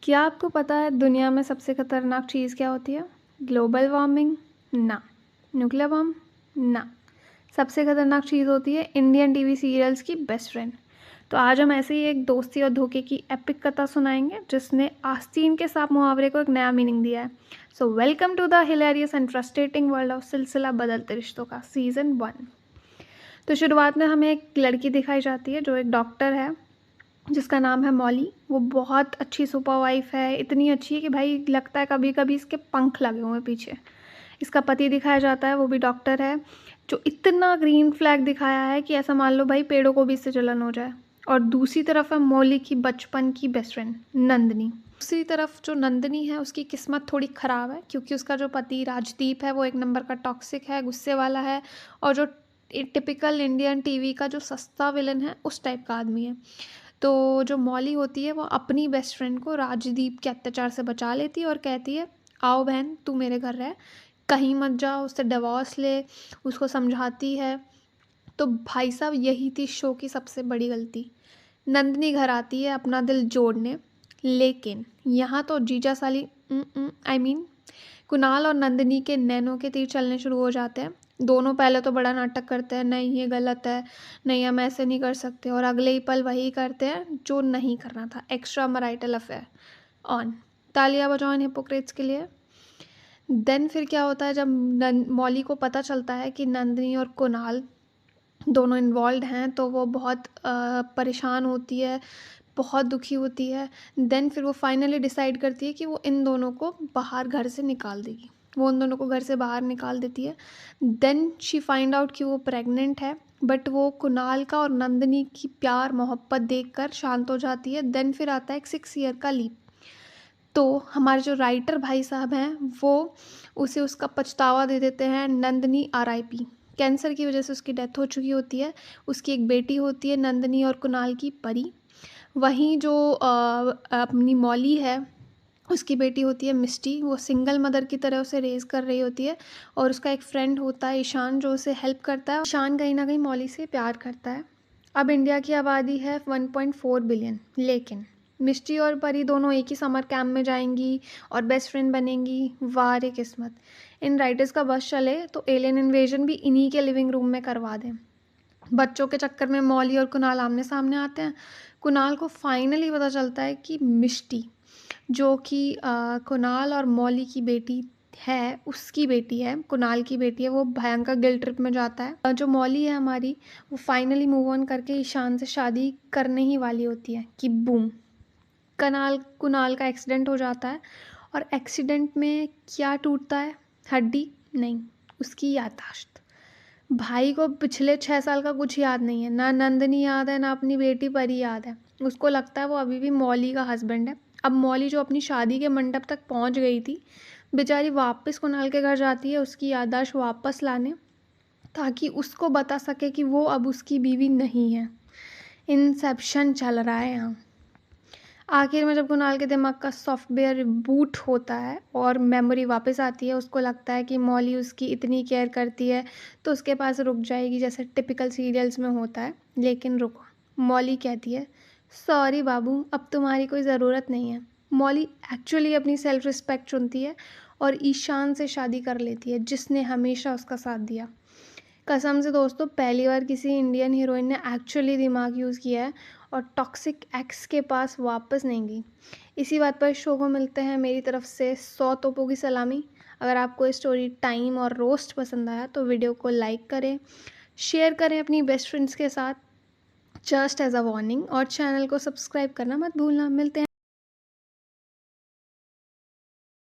क्या आपको पता है दुनिया में सबसे खतरनाक चीज़ क्या होती है? Global warming? ना। Nuclear bomb? ना। सबसे खतरनाक चीज़ होती है इंडियन टीवी सीरियल्स की बेस्ट फ्रेंड। तो आज हम ऐसे ही एक दोस्ती और धोखे की एपिक कथा सुनाएंगे जिसने आस्तीन के सांप मुहावरे को एक नया मीनिंग दिया है। So welcome to the hilarious and frustrating world of Silsila Badalte रिश्तों का सीज़न 1। तो शुरुआत में हमें एक लड़की दिखाई जाती है जो एक डॉक्टर है जिसका नाम है मॉली। वो बहुत अच्छी सुपर वाइफ है, इतनी अच्छी है कि भाई लगता है कभी कभी इसके पंख लगे हुए हैं पीछे। इसका पति दिखाया जाता है, वो भी डॉक्टर है, जो इतना ग्रीन फ्लैग दिखाया है कि ऐसा मान लो भाई पेड़ों को भी इससे जलन हो जाए। और दूसरी तरफ है मौली की बचपन की बेस्ट फ्रेंड नंदनी। दूसरी तरफ जो नंदनी है उसकी किस्मत थोड़ी ख़राब है क्योंकि उसका जो पति राजदीप है वो एक नंबर का टॉक्सिक है, गुस्से वाला है, और जो टिपिकल इंडियन टीवी का जो सस्ता विलन है उस टाइप का आदमी है। तो जो मौली होती है वो अपनी बेस्ट फ्रेंड को राजदीप के अत्याचार से बचा लेती है और कहती है आओ बहन तू मेरे घर रह, कहीं मत जा, उससे डिवोर्स ले, उसको समझाती है। तो भाई साहब यही थी शो की सबसे बड़ी गलती। नंदनी घर आती है अपना दिल जोड़ने, लेकिन यहाँ तो जीजा साली आई मीन कुणाल और नंदिनी के नैनों के तीर चलने शुरू हो जाते हैं। दोनों पहले तो बड़ा नाटक करते हैं, नहीं ये गलत है, नहीं हम ऐसे नहीं कर सकते, और अगले ही पल वही करते हैं जो नहीं करना था, एक्स्ट्रा मैरिटल अफेयर ऑन। तालियां बजाओ इन हिपोक्रेट्स के लिए। देन फिर क्या होता है जब मौली को पता चलता है कि नंदिनी और कुणाल दोनों इन्वॉल्व हैं तो वो बहुत परेशान होती है, बहुत दुखी होती है। देन फिर वो फाइनली डिसाइड करती है कि वो इन दोनों को बाहर घर से निकाल देगी, वो उन दोनों को घर से बाहर निकाल देती है। देन शी फाइंड आउट कि वो प्रेग्नेंट है, बट वो कुणाल का और नंदिनी की प्यार मोहब्बत देखकर शांत हो जाती है। देन फिर आता है एक 6 ईयर का लीप। तो हमारे जो राइटर भाई साहब हैं वो उसे उसका पछतावा दे देते हैं। नंदिनी RIP, कैंसर की वजह से उसकी डेथ हो चुकी होती है। उसकी एक बेटी होती है नंदिनी और कुणाल की परी। वहीं जो अपनी मौली है उसकी बेटी होती है मिष्टी, वो सिंगल मदर की तरह उसे रेज़ कर रही होती है। और उसका एक फ्रेंड होता है ईशान जो उसे हेल्प करता है। ईशान कहीं ना कहीं मौली से प्यार करता है। अब इंडिया की आबादी है 1.4 बिलियन, लेकिन मिष्टी और परी दोनों एक ही समर कैंप में जाएंगी और बेस्ट फ्रेंड बनेंगी। वाह रे किस्मत, इन राइटर्स का बस चले तो एलियन इन्वेजन भी इन्हीं के लिविंग रूम में करवा दें। बच्चों के चक्कर में मौली और कुणाल आमने सामने आते हैं। कुणाल को फाइनली पता चलता है कि मिष्टी जो कि कुणाल और मौली की बेटी है, उसकी बेटी है, कुणाल की बेटी है, वो भयंकर गिल्ट ट्रिप में जाता है। जो मौली है हमारी, वो फाइनली मूव ऑन करके ईशान से शादी करने ही वाली होती है कि बूम, कुणाल का एक्सीडेंट हो जाता है। और एक्सीडेंट में क्या टूटता है? हड्डी नहीं, उसकी याददाश्त। भाई को पिछले 6 साल का कुछ याद नहीं है, ना नंदनी याद है, ना अपनी बेटी परी याद है। उसको लगता है वो अभी भी मौली का हस्बैंड है। अब मौली जो अपनी शादी के मंडप तक पहुंच गई थी, बेचारी वापस कुणाल के घर जाती है उसकी याददाश्त वापस लाने, ताकि उसको बता सके कि वो अब उसकी बीवी नहीं है। इंसेप्शन चल रहा है यहाँ। आखिर में जब कुणाल के दिमाग का सॉफ्टवेयर बूट होता है और मेमोरी वापस आती है, उसको लगता है कि मौली उसकी इतनी केयर करती है तो उसके पास रुक जाएगी जैसे टिपिकल सीरियल्स में होता है। लेकिन रुको, मौली कहती है सॉरी बाबू, अब तुम्हारी कोई ज़रूरत नहीं है। मौली एक्चुअली अपनी सेल्फ रिस्पेक्ट चुनती है और ईशान से शादी कर लेती है जिसने हमेशा उसका साथ दिया। कसम से दोस्तों, पहली बार किसी इंडियन हीरोइन ने एक्चुअली दिमाग यूज़ किया है और टॉक्सिक एक्स के पास वापस नहीं गई। इसी बात पर शो को मिलते हैं मेरी तरफ से 100 तोपों की सलामी। अगर आपको स्टोरी टाइम और रोस्ट पसंद आया तो वीडियो को लाइक करें, शेयर करें अपनी बेस्ट फ्रेंड्स के साथ, जस्ट एज अ वार्निंग, और चैनल को सब्सक्राइब करना मत भूलना। मिलते हैं।